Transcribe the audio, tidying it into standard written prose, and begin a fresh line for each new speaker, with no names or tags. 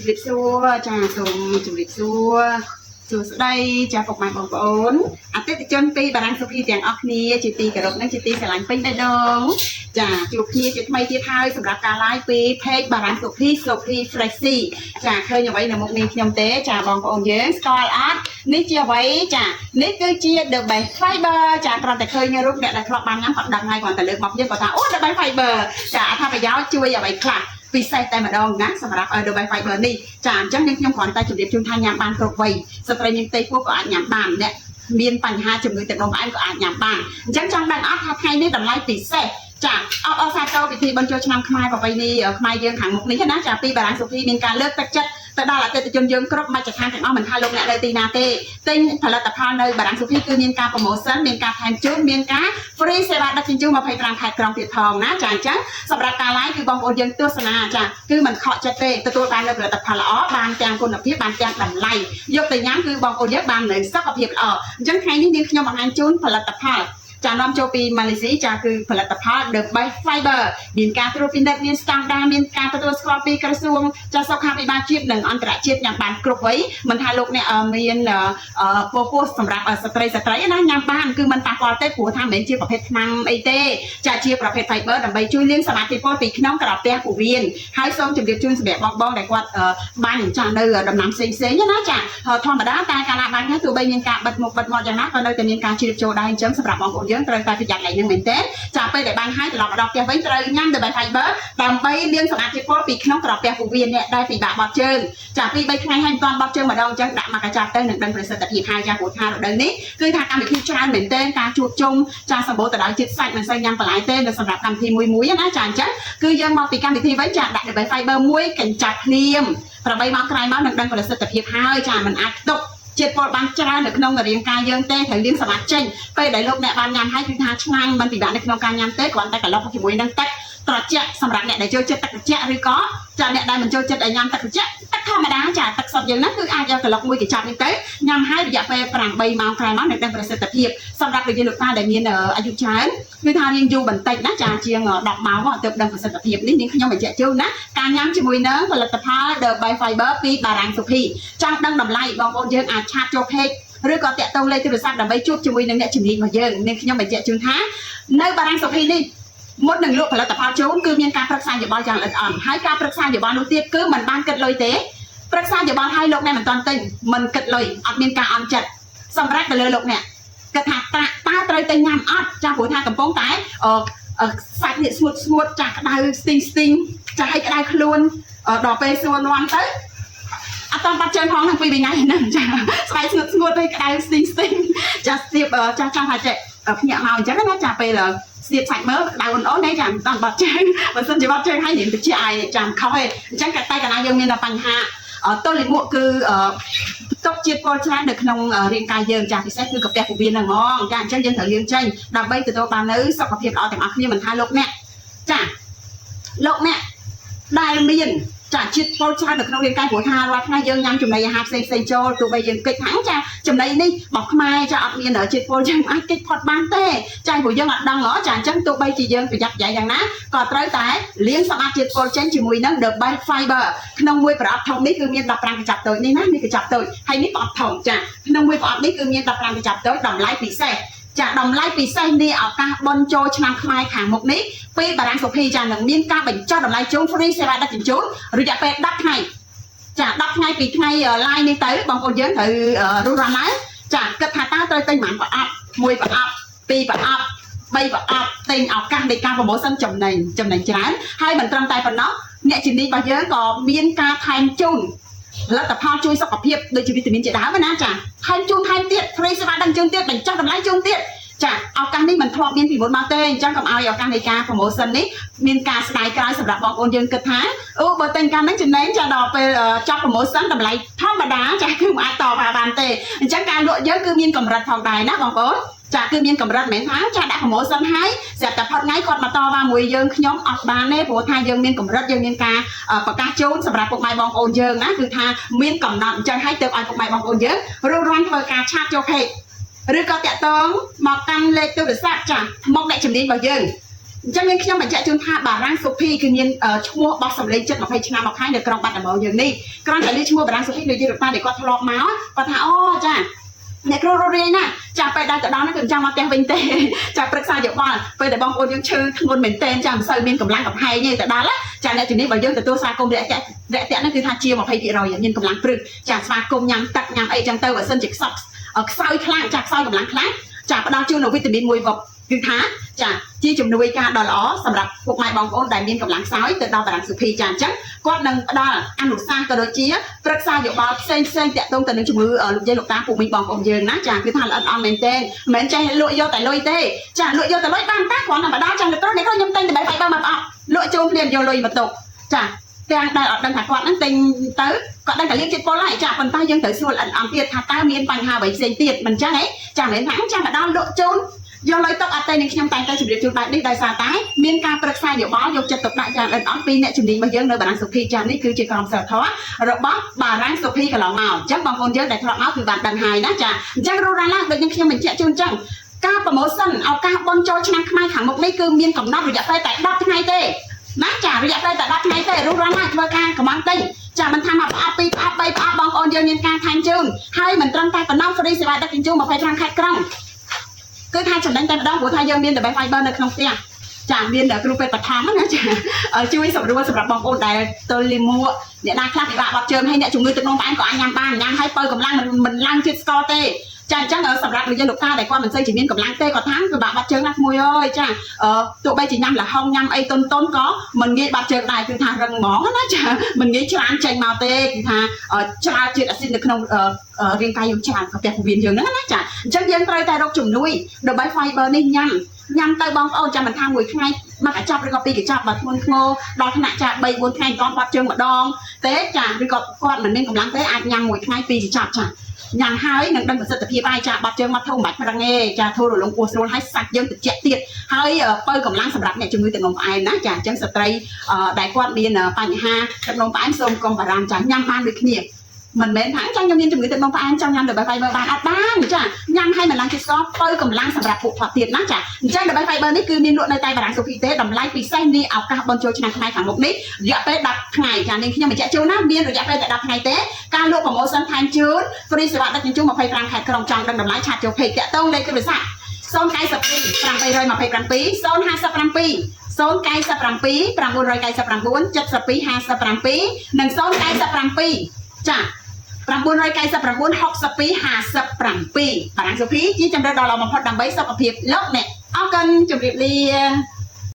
ជំរាបសួរចាសូមជំរាបសួរសួស្តីចាពុកម៉ែបងប្អូនអតិថិជនពីបារាំងសុភីទាំងអស់គ្នាជាទីគោរពនិងជាទីស្រឡាញ់ពេញបេះដូងចាជួបគ្នាជាថ្មីទៀតហើយសម្រាប់ការ live ពី page បារាំងសុភី Freshy ចាឃើញអ្វីនៅមុខនេះខ្ញុំទេចាបងប្អូនយើងស្គាល់អត់នេះជាអ្វីចានេះគឺជា The Best Fiber ចាគ្រាន់តែឃើញរូបអ្នកដែលធ្លាប់បានញ៉ាំគាត់ដឹងហើយគាត់ទៅលើកមកយើងគាត់ថាអូ The Best Fiber ចាអត្ថប្រយោជន៍ជួយអ្វីខ្លះពិសេសតែម្ដងណាសម្រាប់ The Best Fiber នេះចាអញ្ចឹងខ្ញុំគ្រាន់តែជម្រាបជូនថាញ៉ាំបានគ្រប់វ័យស្ត្រីមានផ្ទៃពោះក៏អាចញ៉ាំបានអ្នកមានបញ្ហាជំងឺទឹកនោមផ្អែមក៏អាចញ៉ាំបានអញ្ចឹងចង់ដឹងអត់ថាថ្ងៃនេះតម្លៃពិសេសចាអបសាទរពិធីបុណ្យចូលឆ្នាំខ្មែរប្រពៃណីខ្មែរយើងខាងមុខនេះណាចាពីបារាំងសុភីមានការលើកទឹកចិត្តទៅដល់អតិថិជនយើងគ្រប់មជ្ឈដ្ឋានទាំងអស់មិនថាលោកអ្នកនៅទីណាទេទិញផលិតផលនៅបារាំងសុភីគឺមានការប្រម៉ូសិនមានការថែមជូនមានការ free សេវាដឹកជញ្ជូន25ខែក្រុងទៀតផងណាចាអញ្ចឹងសម្រាប់ការ live គឺបងប្អូនយើងទស្សនាចាគឺមិនខកចិត្តទេទទួលបាននូវផលិតផលល្អបានទាំងគុណភាពបានទាំងតម្លៃយកទៅញ៉ាំគឺបងប្អូនយើងបាននូវសុខភាពល្អអញ្ចឹងថ្ងៃនេះនាងខ្ញុំបង្ហាញជូនផលិតផលចានាំចូលពីម៉ាឡេស៊ីចាគឺផលិតផល The Best Fiber មានការត្រួតពិនិត្យមានស្តង់ដារមានការទទួលស្គាល់ពីក្រសួងចាសុខាភិបាលជាតិនិងអន្តរជាតិញ៉ាំបានគ្រប់វ័យមិនថាលោកអ្នកមានពោះសម្រាប់ស្ត្រីណាញ៉ាំបានគឺមិនប៉ះពាល់ទេព្រោះថាមិនមែនជាប្រភេទថ្នាំអីទេចាជាប្រភេទ Fiber ដើម្បីជួយលាងសមាធិពលពីក្នុងក្រពះពោះវៀនហើយសូមជម្រាបជូនសម្រាប់បងដែលគាត់បាញ់ចានៅដំណាំផ្សេងណាចាធម្មតាតែកាលណាបាញ់ហ្នឹងទោះបីមានការបិទមុខបិទមាត់យ៉ាងណាក៏នៅតែមានការជ្រាបចូលដែរអញ្ចឹងសម្រាប់បងប្អូនយើងត្រូវតែប្រយ័ត្នឡើងនឹងមែនទេចាពេលដែលបានហើយត្រឡប់មកដល់ផ្ទះវិញត្រូវញ៉ាំ The Best Fiber ដើម្បីលាងសមាធិពលពីក្នុងក្រពះពោះវៀនអ្នកដែលពិបាកបត់ជើងចា2 3ថ្ងៃហើយមិនទាន់បត់ជើងម្ដងអញ្ចឹងដាក់មកកាចាទៅនឹងដឹងប្រសិទ្ធភាពហើយចាព្រោះថារដូវនេះគឺថាកម្មវិធីច្រើនមែនទេការជួបជុំចាសម្បូរទៅដោយជាតិសាច់មិនសូវញ៉ាំបន្លែទេនៅសម្រាប់កម្មវិធីមួយណាចាអញ្ចឹងគឺយើងមកពីកម្មវិធីវិញចាដាក់ The Best Fiber មួយកញ្ចប់ភ្លាម8ម៉ោងក្រោយមកនឹងដឹងប្រសិទ្ធភាពហើយចាមិនអាចទុកជាតិពុលបានច្រើននៅក្នុងរាងកាយយើងទេត្រូវលាងសម្អាតចេញពេលដែលលោកអ្នកបានញ៉ាំហើយគឺថាឆ្ងាញ់មិនពិបាកនៅក្នុងការញ៉ាំទេគ្រាន់តែកន្លប់ជាមួយនឹងទឹកត្រជាក់សម្រាប់អ្នកដែលចូលចិត្តទឹកត្រជាក់ឬក៏ចាអ្នកដែលមិនចូលចិត្តឲ្យញ៉ាំទឹកត្រជាក់ទឹកធម្មតាចាទឹកសុទ្ធយើងណាគឺអាចយកកន្លប់មួយកញ្ចប់នេះទៅញ៉ាំហើយរយៈពេល8ម៉ោងក្រោយមកនឹងដឹងប្រសិទ្ធភាពសម្រាប់ប្រជាលោកតាដែលមានអាយុច្រើនគឺថារៀងយូរបន្តិចណាចាជាង10ម៉ោងទើបដឹងប្រសិទ្ធភាពនេះនាងខ្ញុំបញ្ជាក់ជូនណាការញ៉ាំជាមួយនឹងផលិតផល The Best Fiber ពីបារាំងសុភីចង់ដឹងតម្លៃបងប្អូនយើងអាចឆាតចូល page ឬក៏តាក់ទងលេខទូរស័ព្ទដើម្បីជួបជាមួយនឹងអ្នកជំនាញរបស់យើងនាងខ្ញុំបញ្ជាក់ជូនថានៅបារាំងសុភីនេះមុននឹងលក់ផលិតផលជូនគឺមានការប្រឹក្សាយោបល់យ៉ាងល្អិតល្អន់ហើយការប្រឹក្សាយោបល់នោះទៀតគឺមិនបានគិតលុយទេប្រឹក្សាយោបល់ឲ្យលោកអ្នកមិនទាន់ទិញមិនគិតលុយអត់មានការអន់ចិត្តសម្រាប់ទៅលើលោកអ្នកគិតថាតើត្រូវទៅញ៉ាំអត់ចាព្រោះថាកំពុងតែសាច់នេះស្ងួតចាស់ក្តៅស្ទីងចាស់ឲ្យក្តៅខ្លួនដល់ពេលសួរនំទៅអត់តាមបាត់ជើងផងពីថ្ងៃហ្នឹងចាស្បែកស្ងួតទៅក្តៅស្ទីងចាស្ទាបចាស់ថាចេះភ្ញាក់មកអញ្ចឹងណាចាពេលស្ទាបសាច់មើលក្តៅអូនៗទេចាតាមបាត់ជើងបើសិនជាបាត់ជើងហើយនិយាយទៅជាអាយចាំខុសទេអញ្ចឹងតែកាលណាយើងមានបញ្ហាទល់លាមកគឺទុកជាតិពុលច្រើននៅក្នុងរាងកាយយើងចាពិសេសគឺកាពះពោះវៀនហ្នឹងហ្មងចាអញ្ចឹងយើងត្រូវលាងចេញដើម្បីទទួលបាននៅសុខភាពល្អទាំងអស់គ្នាមិនថាលោកអ្នកចាលោកអ្នកដែលមានចាជាតិពុលច្រើននៅក្នុងរាងកាយព្រោះថារាល់ថ្ងៃយើងញ៉ាំចំណីអាហារផ្សេងចូលទោះបីយើងកិច្ចហាងចាចំណីនេះរបស់ខ្មែរចាអត់មានជាតិពុលយើងអាចកិច្ចផុតបានទេចាព្រោះយើងអត់ដឹងហ៎ចាអញ្ចឹងទោះបីជាយើងប្រយ័ត្នប្រយែងយ៉ាងណាក៏ត្រូវតែលាងសម្អាតជាតិពុលចេញជាមួយនឹង The Best Fiber ក្នុងមួយប្រអប់ធំនេះគឺមាន15កញ្ចប់តូចនេះណានេះកញ្ចប់តូចហើយនេះប្រអប់ធំចាក្នុងមួយប្រអប់នេះគឺមាន15កញ្ចប់តូចតម្លៃពិសេសចាតម្លៃពិសេសនេះឱកាសបុណ្យចូលឆ្នាំខ្មែរខាងមុខនេះពីបារាំងសុភីចានឹងមានការបញ្ចុះតម្លៃជូន free សេវាដឹកជញ្ជូនរយៈពេល10ថ្ងៃចា10ថ្ងៃពីថ្ងៃ live នេះទៅបងប្អូនយើងត្រូវរស់រានហើយចាគិតថាតើត្រូវទិញប៉ុន្មានប្រអប់1ប្រអប់2ប្រអប់3ប្រអប់ទិញឱកាសនៃការប្រម៉ូសិនចំណេញច្រើនហើយមិនត្រឹមតែប៉ុណ្ណោះអ្នកជំនាញរបស់យើងក៏មានការថែមជូនផលិតផលជួយសុខភាពដូចជាវីតាមីនជាដើមណាចាថែមជូនថែមទៀត free សេវាដឹកជញ្ជូនទៀតបញ្ចុះតម្លៃជូនទៀតចាឱកាសនេះមិនធ្លាប់មានពីមុនមកទេអញ្ចឹងកុំឲ្យឱកាសនៃការ promotion នេះមានការស្ដាយក្រោយសម្រាប់បងប្អូនយើងគិតថាអូបើទិញការហ្នឹងចំណេញចាដល់ពេលចប់ promotion តម្លៃធម្មតាចាគឺមិនអាចតបានទេអញ្ចឹងការលក់យើងគឺមានកម្រិតផងដែរណាបងប្អូនចាគឺមានកម្រិតមិនថាចាដាក់ promotion ឲ្យស្រាប់តែផុតថ្ងៃគាត់មកតវ៉ាមួយយើងខ្ញុំអត់បានទេព្រោះថាយើងមានកម្រិតយើងមានការប្រកាសជូនសម្រាប់ពុកម៉ែបងប្អូនយើងណាគឺថាមានកំណត់អញ្ចឹងឲ្យទៅឲ្យពុកម៉ែបងប្អូនយើងរួចរាល់ធ្វើការឆាតចូល page ឬក៏តាក់ទងមកកាន់លេខទូរស័ព្ទចាមកអ្នកជំនាញរបស់យើង ចឹងមានខ្ញុំបញ្ជាក់ជូនថាបារាំងសុភីគឺមានឈ្មោះបោះសម្លេងចិត្ត20ឆ្នាំមកហើយនៅក្រុងបាត់ដំបងយើងនេះគ្រាន់តែលើឈ្មោះបារាំងសុភីដូចជារដ្ឋាដែលគាត់ធ្លាប់មកគាត់ថាអូចាអ្នកគ្រូរស់រាយណាចាពេលដល់ទៅដល់ហ្នឹងគឺចាំមកផ្ទះវិញទេចាប្រឹក្សាយោបល់ពេលដែលបងប្អូនយើងឈឺធ្ងន់មែនទែនចាមិនសូវមានកម្លាំងកំហែងទេទៅដល់ចាអ្នកជំនាញបើយើងទទួលស្វាគមន៍រាក់ទាក់ហ្នឹងគឺថាជា20%មានកម្លាំងព្រឹកចាស្វាគមន៍ញ៉ាំទឹកញ៉ាំអីចឹងទៅបើសិនជាខ្សោយខ្លាំងចាខ្សោយកម្លាំងខ្លាំងចាផ្ដល់ជូននូវវីតាមីនមួយវឹកគឺថាចាជាជំនួយការដ៏ល្អសម្រាប់ពុកម៉ែបងប្អូនដែលមានកម្លាំងខ្សោយទៅដល់បារាំងសុភីចាអញ្ចឹងគាត់នឹងផ្ដល់អនុសាសន៍ក៏ដូចជាប្រឹក្សាយោបល់ផ្សេងតាក់ទងទៅនឹងជំងឺលោកយាយលោកតាពុកមីងបងប្អូនយើងណាចាគឺថាល្អិតអន់មែនទែនមិនមែនចេះលក់យកតែលុយទេចាលក់យកតែលុយបានតែគ្រាន់តែមកដល់ចាលោកគ្រូខ្ញុំទិញតែ3 5មកអស់លក់ជូនភ្លាមយកលុយមកទុកចាទាំងដែលអត់ដឹងថាគាត់នឹងទិញទៅគាត់ដឹងតែលៀងចិត្តពលហើយចាប៉ុន្តែយើងត្រូវសួរល្អិតអន់ទៀតថាតើមានបញ្ហាអ្វីផ្សេងទៀតមិនចឹងហ៎ចាមិនមែនថាចាំមកដល់លក់ជូនយកលុយទុកអត់ទេនឹងខ្ញុំតែងតែជម្រាបជូនបែបនេះដោយសារតែមានការប្រឹក្សាយោបល់យកចិត្តទុកដាក់យ៉ាងល្អិតអន់ពីអ្នកជំនាញរបស់យើងនៅបារាំងសុភីចានេះគឺជាក្រមសីលធម៌របស់បារាំងសុភីកន្លងមកអញ្ចឹងបងប្អូនយើងដែលធ្លាប់មកគឺបានដឹងហើយណាចាអញ្ចឹងរੂរ៉ាឡាដូចនឹងខ្ញុំបញ្ជាក់ជូនអញ្ចឹងការប្រម៉ូសិនឱកាសបុណ្យចូលឆ្នាំខ្មែរខាងមុខនេះគឺមានកំណត់រយៈពេលតែ10ថ្ងៃទេណាចារយៈពេលតែ10ថ្ងៃទេរੂរ៉ាឡាធ្វើការកំងទិញចាមិនថាមកផ្អាប់2ផ្អាប់3ផ្អាប់បងប្អូនយើងមានការថែមជូនហើយមិនត្រឹមតែប៉ុណ្ណោះហ្វ្រីសេវាដឹកជញ្ជូន25ខែក្រុងគឺថាចំណេញតែម្ដងព្រោះថាយើងមាន The Best Fiber នៅក្នុងផ្ទះចាមានគ្រូពេទ្យបឋមណាចាជួយសម្រួលសម្រាប់បងប្អូនដែលទល់លាមកអ្នកណាខ្លះពិបាកបាត់ជើងហើយអ្នកជំងឺទឹកនោមផ្អែមក៏អាចញ៉ាំបានញ៉ាំហើយបើកម្លាំងមិនឡើងជាតិស្ករទេចាអញ្ចឹងសម្រាប់លោកយាយលោកតាដែលគាត់មិនសូវជាមានកម្លាំងទេគាត់ថាពិបាកបាត់ជើងណាក្មួយអើយចាទោះបីជាញ៉ាំលហុងញ៉ាំអីតុនក៏មិនងាយបាត់ជើងដែរគឺថារឹងហ្មងណាចាមិនងាយច្រានចេញមកទេគឺថាច្រាលជាតិអាស៊ីតនៅក្នុងរាងកាយយើងច្រើនកាពះពោះវៀនយើងហ្នឹងណាចាអញ្ចឹងយើងត្រូវតែរកជំនួយដើម្បី fiber នេះញ៉ាំទៅបងប្អូនចាំមិនថាមួយថ្ងៃមកកញ្ចប់ឬក៏ពីរកញ្ចប់បើធ្ងន់ធ្ងរដល់ថ្នាក់ចា3 4ថ្ងៃគាត់បាត់ជើងម្ដងទេចាឬក៏គាត់មិនមានកម្លាំងទេអាចញ៉ាំមួយថ្ងៃពីរកញ្ចប់ចាញ៉ាំហើយនឹងដឹងប្រសិទ្ធភាពហើយចាបាត់ជើងមកធំមិនបាច់ប្រឹងទេចាធូររលុងពោះស្រួលហើយសាច់យើងត្រជាក់ទៀតហើយបើកម្លាំងសម្រាប់អ្នកជំងឺទឹកនោមផ្អែមណាចាអញ្ចឹងស្ត្រីដែលគាត់មានបញ្ហាទឹកនោមផ្អែមសូមកុំបារម្ភចាញ៉ាំបានដូចគ្នាមិនមែនថាចាំខ្ញុំមានជំងឺទឹកនោមផ្អែមចង់ញ៉ាំ The Best Fiber បានអត់បានចាញ៉ាំឲ្យមិនឡើងជាតិស្ករបើកម្លាំងសម្រាប់ពួកគាត់ទៀតណាចាអញ្ចឹង The Best Fiber នេះគឺមានលក់នៅតែបារាំងសុភីទេតម្លៃពិសេសនេះឱកាសបុណ្យចូលឆ្នាំខ្មែរខាងមុខនេះរយៈពេល10ថ្ងៃចានាងខ្ញុំបញ្ជាក់ជូនណាមានរយៈពេលតែ10ថ្ងៃទេការលក់ប្រម៉ូសិនថែមជូន free សេវាដឹកជញ្ជូន25ខែក្រុងចង់ដឹងតម្លៃឆាតចូលពេកតាក់ទងលេខទូរស័ព្ទ092 827 057 097 999 7257និង097ចា999 62 57បារាំងសុភីជាជម្រើសដ៏ល្អបំផុតដើម្បីសុខភាពលោកអ្នកអរគុណជម្រាបលា